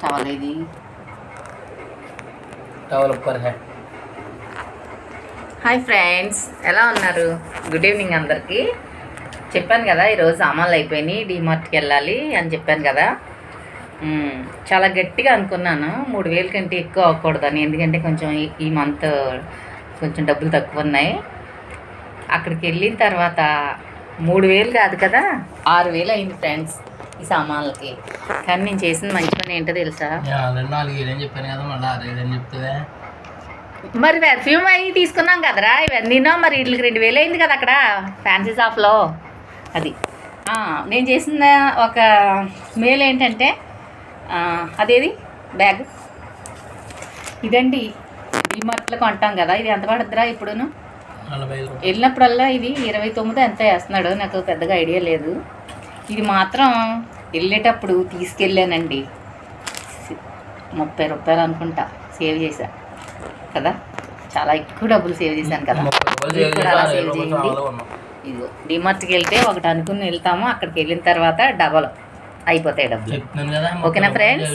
Towel ఇది towel ऊपर है. హాయ్ ఫ్రెండ్స్, ఎలా ఉన్నారు? గుడ్ ఈవినింగ్ అందరికీ. చెప్పాను కదా ఈరోజు సామాన్లు అయిపోయినాయి, డీమార్ట్కి వెళ్ళాలి అని చెప్పాను కదా. చాలా గట్టిగా అనుకున్నాను 3,000 కంటే ఎక్కువ అవ్వకూడదని, ఎందుకంటే కొంచెం ఈ మంత్ కొంచెం డబ్బులు తక్కువ ఉన్నాయి. అక్కడికి వెళ్ళిన తర్వాత 3,000 కాదు కదా 6,000 అయింది ఫ్రెండ్స్ ఈ సామాన్లకి. కానీ నేను చేసిన మంచి పని ఏంటో తెలుసా? చెప్పాను కదా, మళ్ళీ 6,000 చెప్తుందా? మరి పెర్ఫ్యూమ్ అవి తీసుకున్నాం కదరా ఇవన్నీనో, మరి వీటికి 2,000 అయింది కదా అక్కడ ఫ్యాన్సీ షాప్లో. అది నేను చేసిన ఒక మేలు ఏంటంటే అదేది బ్యాగ్ ఇదండి. డీమార్ట్లో కొంటాం కదా, ఇది ఎంత పడుద్దిరా ఇప్పుడును? వెళ్ళినప్పుడల్లా ఇది 29 ఎంత వేస్తున్నాడు, నాకు పెద్దగా ఐడియా లేదు. ఇది మాత్రం వెళ్ళేటప్పుడు తీసుకెళ్ళానండి, 30 రూపాయలు అనుకుంటా సేవ్ చేశా కదా. చాలా ఎక్కువ డబ్బులు సేవ్ చేశాను కదా. కూడా అలా సేవ్ చేయండి. ఇదిగో డీమార్ట్కి వెళ్తే ఒకటి అనుకుని వెళ్తాము, అక్కడికి వెళ్ళిన తర్వాత డబల్ అయిపోతాయి డబ్బులు. ఓకేనా ఫ్రెండ్స్?